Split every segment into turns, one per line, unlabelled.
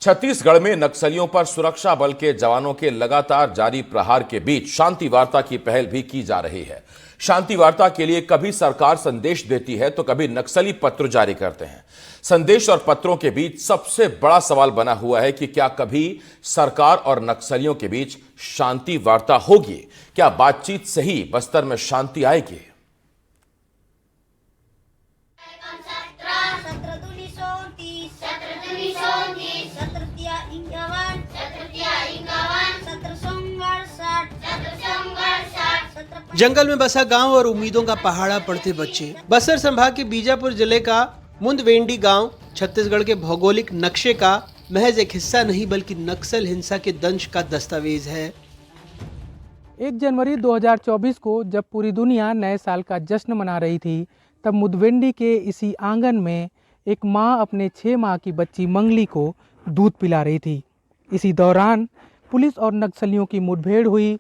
छत्तीसगढ़ में नक्सलियों पर सुरक्षा बल के जवानों के लगातार जारी प्रहार के बीच शांति वार्ता की पहल भी की जा रही है। शांति वार्ता के लिए कभी सरकार संदेश देती है तो कभी नक्सली पत्र जारी करते हैं। संदेश और पत्रों के बीच सबसे बड़ा सवाल बना हुआ है कि क्या कभी सरकार और नक्सलियों के बीच शांति वार्ता होगी? क्या बातचीत से ही बस्तर में शांति आएगी?
जंगल में बसा गांव और उम्मीदों का पहाड़ा पढ़ते बच्चे। बस्तर संभाग के बीजापुर जिले का मुंदवेंडी गांव छत्तीसगढ़ के भौगोलिक नक्शे का महज एक हिस्सा नहीं बल्कि नक्सल हिंसा के दंश का दस्तावेज है।
1 जनवरी 2024 को जब पूरी दुनिया नए साल का जश्न मना रही थी, तब मुंदवेंडी के इसी आंगन में एक मां अपने 6 माह की बच्ची मंगली को दूध पिला रही थी। इसी दौरान पुलिस और नक्सलियों की मुठभेड़ हुई।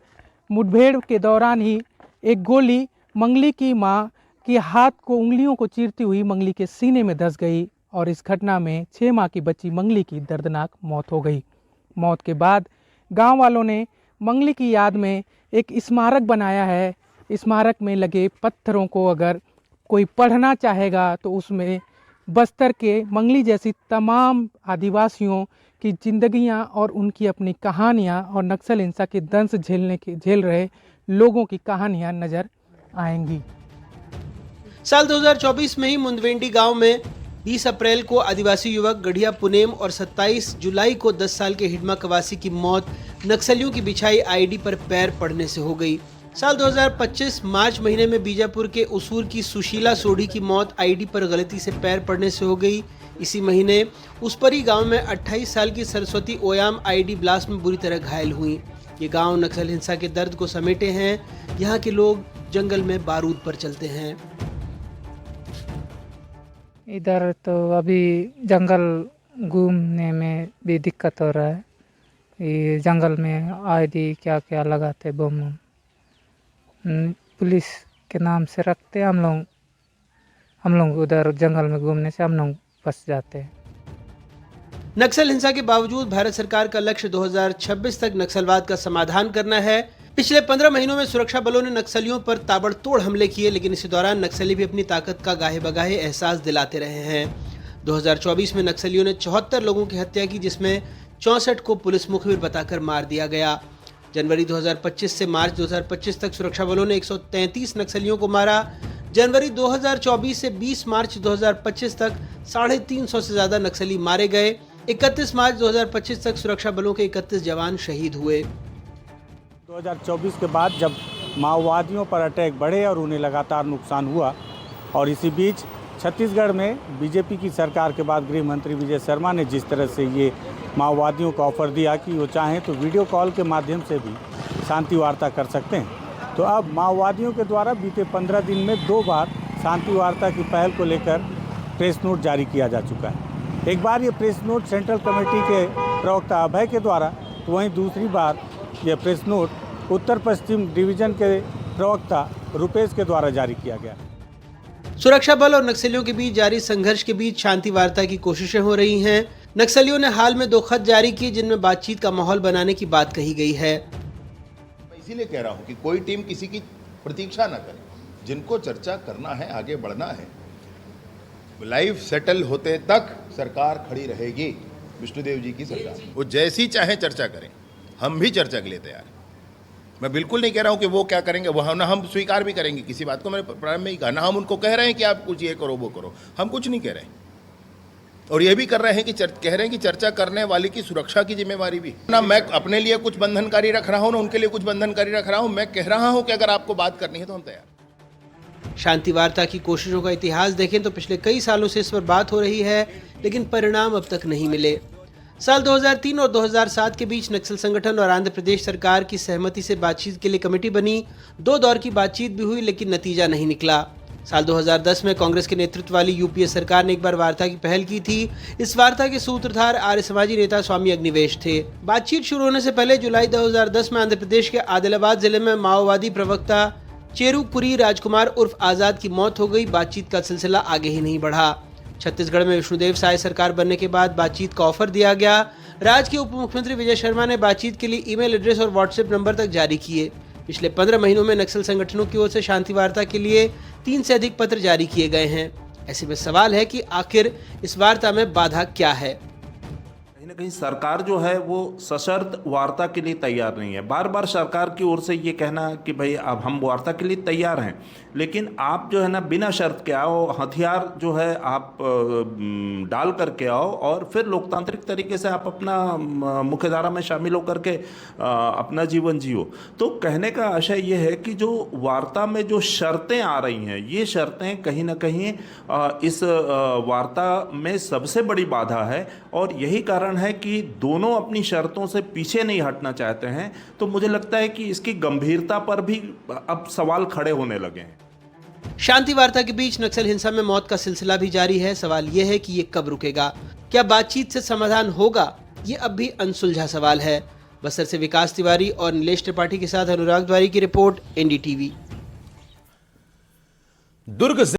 मुठभेड़ के दौरान ही एक गोली मंगली की मां के हाथ को उंगलियों को चीरती हुई मंगली के सीने में धंस गई और इस घटना में 6 माह की बच्ची मंगली की दर्दनाक मौत हो गई। मौत के बाद गांव वालों ने मंगली की याद में एक स्मारक बनाया है। स्मारक में लगे पत्थरों को अगर कोई पढ़ना चाहेगा तो उसमें बस्तर के मंगली जैसी तमाम आदिवासियों की जिंदगियां और उनकी अपनी कहानियां और नक्सल हिंसा के दंश झेल रहे लोगों की कहानियां नजर आएंगी।
साल 2024 में ही मुंदवेंडी गांव में 20 अप्रैल को आदिवासी युवक गढ़िया पुनेम और 27 जुलाई को 10 साल के हिडमा कवासी की मौत नक्सलियों की बिछाई आईडी पर पैर पड़ने से हो गई। साल 2025 मार्च महीने में बीजापुर के उसूर की सुशीला सोढ़ी की मौत आईडी पर गलती से पैर पड़ने से हो गई। इसी महीने उसपरी गांव में 28 साल की सरस्वती ओयाम आईडी ब्लास्ट में बुरी तरह घायल हुई। ये गांव नक्सल हिंसा के दर्द को समेटे हैं। यहाँ के लोग जंगल में बारूद पर चलते हैं।
इधर तो अभी जंगल घूमने में भी दिक्कत हो रहा है। ये जंगल में आईडी क्या क्या लगाते बम पुलिस के नाम से रखते। हम लोग उधर जंगल में घूमने से हम लोग फंस जाते हैं।
नक्सल हिंसा के बावजूद भारत सरकार का लक्ष्य 2026 तक नक्सलवाद का समाधान करना है। पिछले 15 महीनों में सुरक्षा बलों ने नक्सलियों पर ताबड़तोड़ हमले किए, लेकिन इसी दौरान नक्सली भी अपनी ताकत का गाहे बगाहे एहसास दिलाते रहे हैं। 2024 में नक्सलियों ने 74 लोगों की हत्या की, जिसमें 64 को पुलिस मुखबिर बताकर मार दिया गया। जनवरी 2025 से मार्च 2025 तक सुरक्षा बलों ने 133 नक्सलियों को मारा। जनवरी 2024 से 20 मार्च 2025 तक 350 से ज्यादा नक्सली मारे गए। 31 मार्च 2025 तक सुरक्षा बलों के 31 जवान शहीद हुए।
2024 के बाद जब माओवादियों पर अटैक बढ़े और उन्हें लगातार नुकसान हुआ, और इसी बीच छत्तीसगढ़ में बीजेपी की सरकार के बाद गृह मंत्री विजय शर्मा ने जिस तरह से ये माओवादियों को ऑफर दिया कि वो चाहें तो वीडियो कॉल के माध्यम से भी शांति वार्ता कर सकते हैं, तो अब माओवादियों के द्वारा बीते 15 दिन में 2 बार शांति वार्ता की पहल को लेकर प्रेस नोट जारी किया जा चुका है। एक बार ये प्रेस नोट सेंट्रल कमेटी के प्रवक्ता अभय के द्वारा, तो वहीं दूसरी बार ये प्रेस नोट उत्तर पश्चिम डिवीजन के प्रवक्ता रुपेश के द्वारा जारी किया गया।
सुरक्षा बल और नक्सलियों के बीच जारी संघर्ष के बीच शांति वार्ता की कोशिशें हो रही हैं। नक्सलियों ने हाल में 2 खत जारी किए, जिनमें बातचीत का माहौल बनाने की बात कही गई है।
मैं इसीलिए कह रहा हूं कि कोई टीम किसी की प्रतीक्षा न करे। जिनको चर्चा करना है, आगे बढ़ना है, लाइफ सेटल होते तक सरकार खड़ी रहेगी। विष्णुदेव जी की सरकार, वो जैसी चाहे चर्चा करें, हम भी चर्चा के लिए तैयार हैं। मैं बिल्कुल नहीं कह रहा हूं कि वो क्या करेंगे, वो हम स्वीकार भी करेंगे किसी बात को। मैंने प्रारंभ में ही कहा ना, हम उनको कह रहे हैं कि आप कुछ ये करो वो करो, हम कुछ नहीं कह रहे हैं। और ये भी कर रहे हैं कि कह रहे हैं कि चर्चा करने वाले की सुरक्षा की जिम्मेवारी भी ना मैं अपने लिए कुछ बंधनकारी रख रहा हूं, ना उनके लिए कुछ बंधनकारी रख रहा हूं। मैं कह रहा हूं कि अगर आपको बात करनी है तो हम तैयार।
शांति वार्ता की कोशिशों का इतिहास देखें तो पिछले कई सालों से इस पर बात हो रही है, लेकिन परिणाम अब तक नहीं मिले। साल 2003 और 2007 के बीच नक्सल संगठन और आंध्र प्रदेश सरकार की सहमति से बातचीत के लिए कमेटी बनी। 2 दौर की बातचीत भी हुई, लेकिन नतीजा नहीं निकला। साल 2010 में कांग्रेस के नेतृत्व वाली यूपीए सरकार ने एक बार वार्ता की पहल की थी। इस वार्ता के सूत्रधार आर्य समाजी नेता स्वामी अग्निवेश थे। बातचीत शुरू होने से पहले जुलाई 2010 में आंध्र प्रदेश के आदिलाबाद जिले में माओवादी प्रवक्ता चेरुपुरी राजकुमार उर्फ आजाद की मौत हो गई। बातचीत का सिलसिला आगे ही नहीं बढ़ा। छत्तीसगढ़ में विष्णुदेव साय सरकार बनने के बाद बातचीत का ऑफर दिया गया। राज्य के उप मुख्यमंत्री विजय शर्मा ने बातचीत के लिए ईमेल एड्रेस और व्हाट्सएप नंबर तक जारी किए। पिछले 15 महीनों में नक्सल संगठनों की ओर से शांति वार्ता के लिए 3 से अधिक पत्र जारी किए गए हैं। ऐसे में सवाल है कि आखिर इस वार्ता में बाधा क्या है।
कहीं ना कहीं सरकार जो है वो सशर्त वार्ता के लिए तैयार नहीं है। बार बार सरकार की ओर से ये कहना कि भाई अब हम वार्ता के लिए तैयार हैं, लेकिन आप जो है ना बिना शर्त के आओ, हथियार जो है आप डाल करके आओ और फिर लोकतांत्रिक तरीके से आप अपना मुख्यधारा में शामिल होकर के अपना जीवन जियो। तो कहने का आशय ये है कि जो वार्ता में जो शर्तें आ रही हैं, ये शर्तें कहीं ना कहीं इस वार्ता में सबसे बड़ी बाधा है और यही कारण है कि दोनों अपनी शर्तों से पीछे नहीं हटना चाहते हैं। तो मुझे लगता है कि इसकी गंभीरता पर भी अब सवाल खड़े होने लगे हैं।
शांति वार्ता के बीच नक्सल हिंसा में मौत का सिलसिला भी जारी है। सवाल यह है कि ये कब रुकेगा? क्या बातचीत से समाधान होगा? ये अब भी अनसुलझा सवाल है। बस्तर से विकास तिवारी और नीलेश त्रिपाठी के साथ अनुराग द्वारी की रिपोर्ट, NDTV।
दुर्ग